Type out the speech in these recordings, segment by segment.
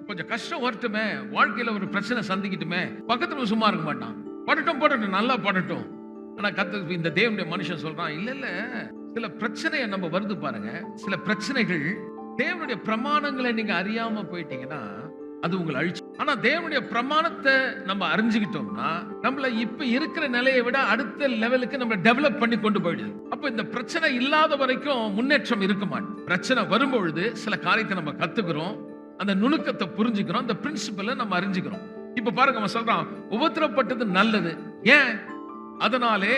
கொஞ்சம் கஷ்டம் வரட்டுமே, வாழ்க்கையில ஒரு பிரச்சனை சந்திக்கட்டுமே, பக்கத்துல சும்மா இருக்க மாட்டான். படட்டும் நல்லா படட்டும். ஆனா கர்த்தர் இந்த தேவனுடைய மனுஷன் சொல்றான், இல்ல சில பிரச்சனையை நம்ம வருது பாருங்க. சில பிரச்சனைகள் தேவனுடைய பிரமாணங்களை நீங்க அறியாம போயிட்டீங்கன்னா அது உங்களை அழிச்சு. ஆனா தேவனுடைய பிரமாணத்தை நம்ம அறிஞ்சுக்கிட்டோம்னா நம்மள இப்ப இருக்கிற நிலையை விட அடுத்த லெவலுக்கு நம்ம டெவலப் பண்ணி கொண்டு போயிடுது. அப்ப இந்த பிரச்சனை இல்லாத வரைக்கும் முன்னேற்றம் இருக்க மாட்டேன். பிரச்சனை வரும்பொழுது சில காரியத்தை நம்ம கத்துக்கிறோம், அந்த நுணுக்கத்தை புரிஞ்சுக்கிறோம், அந்த பிரின்சிபலை நம்ம அறிஞ்சுக்கிறோம். இப்ப பாருங்க, அவன் சொல்றான் உபத்திரப்பட்டது நல்லது. ஏன்? அதனாலே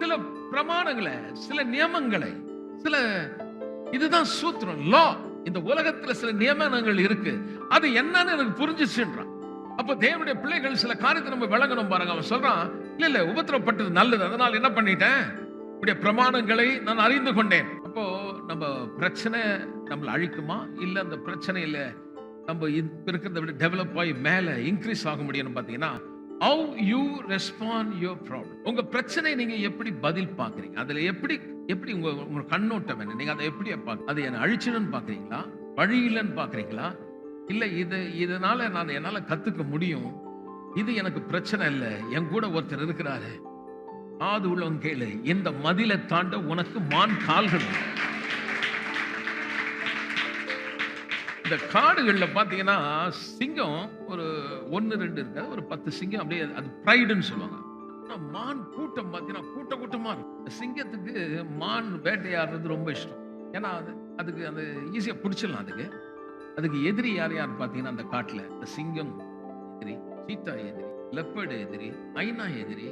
சில பிரமாணங்களை, சில நியமங்களை, சில இதுதான் சூத்திரம், லா. இந்த உலகத்துல சில நியமனங்கள் இருக்கு, அது என்னன்னு எனக்கு புரிஞ்சிச்சுன்றான். அப்ப தேவனுடைய பிள்ளைகள் சில காரியத்தை நம்ம விளங்கணும் பாருங்க. அவன் சொல்றான், இல்ல உபத்திரப்பட்டது நல்லது, அதனால என்ன பண்ணிட்டேன், இப்படி பிரமாணங்களை நான் அறிந்து கொண்டேன். அப்போ நம்ம பிரச்சனை நம்மளை அழிக்குமா, இல்ல அந்த பிரச்சனையில நம்ம இருக்கிறத விட டெவலப் ஆகி மேல இன்க்ரீஸ் ஆக முடியும்னு பாத்தீங்கன்னா, how you respond your problem. உங்க பிரச்சனை நீங்க எப்படி பதில் பாக்குறீங்க, அதுல எப்படி உங்க கண்ணோட்டம் என்ன, நீங்க அதை எப்படி அது என்ன அழிச்சுன்னு பாக்குறீங்களா, வழி இல்லைன்னு பாக்குறீங்களா, இல்ல இதனால நான் என்னால கத்துக்க முடியும், இது எனக்கு பிரச்சனை இல்லை, என் கூட ஒருத்தர் இருக்கிறாரு, அது உள்ளவங்க கேளு, இந்த மதிலை தாண்ட உனக்கு மான் கால்கள். இந்த காடுகள்ல பாத்தீங்கன்னா சிங்கம் ஒரு 1-2 இருக்காது, ஒரு 10 சிங்கம் அப்படியே, அது பிரைடுன்னு சொல்லுவாங்க. மான் கூட்டம் பாத்தீங்கன்னா கூட்டமா இருக்கும். சிங்கத்துக்கு மான் வேட்டையாடுறது ரொம்ப இஷ்டம். ஏன்னா அதுக்கு அந்த ஈஸியா பிடிச்சிடலாம். அதுக்கு எதிரி யார் பாத்தீங்கன்னா அந்த காட்டுல இந்த சிங்கம் எதிரி, சீட்டா எதிரி, லெப்பர்டு எதிரி, ஐனா எதிரி,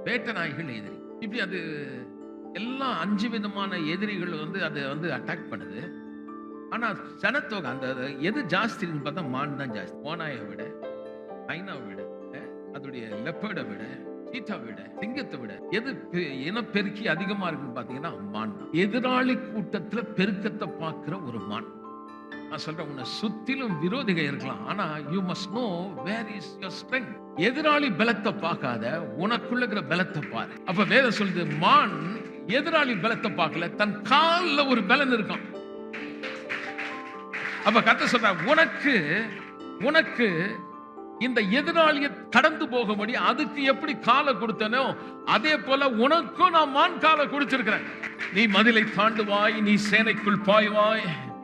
வேட்டை நாய்கள் எதிரி. இப்படி அது எல்லாம் 5 விதமான எதிரிகள் அது அட்டாக் பண்ணுது. ஆனா சனத்தொகை அந்த எது ஜாஸ்தின்னு பார்த்தா மான் தான் ஜாஸ்தி. ஓனாயை விட, ஐனாவை விட, அதோடைய லெப்பர்டை விட, சீட்டா விட, சிங்கத்தை விட எது இனப்பெருக்கி அதிகமா இருக்குன்னு பாத்தீங்கன்னா மான் தான். எதிராளி கூட்டத்துல பெருக்கத்தை பார்க்கிற ஒரு மான். நான் சொல்றேன், உன்னை சுத்திலும் விரோதிகள் இருக்கலாம், ஆனா you must know where is your strength. எதிராளி பலத்தை பார்க்காத, உனக்குள்ள இருக்கிற பலத்தை பாரு. அப்ப வேதம் சொல்லுது, மான் எதிராளி பலத்தை பார்க்கல, தன் கால்ல ஒரு பலன் இருக்கான். அப்ப கர்த்தர் சொல்ற, உனக்கு இந்த எதிராளியை கடந்து போகும்படி அதுக்கு எப்படி காலை கொடுத்தனோ அதே போல உனக்கும் நான் மான் காலை கொடுத்திருக்கிறேன். நீ மதிலை தாண்டுவாய், நீ சேனைக்குள் பாய்வாய்,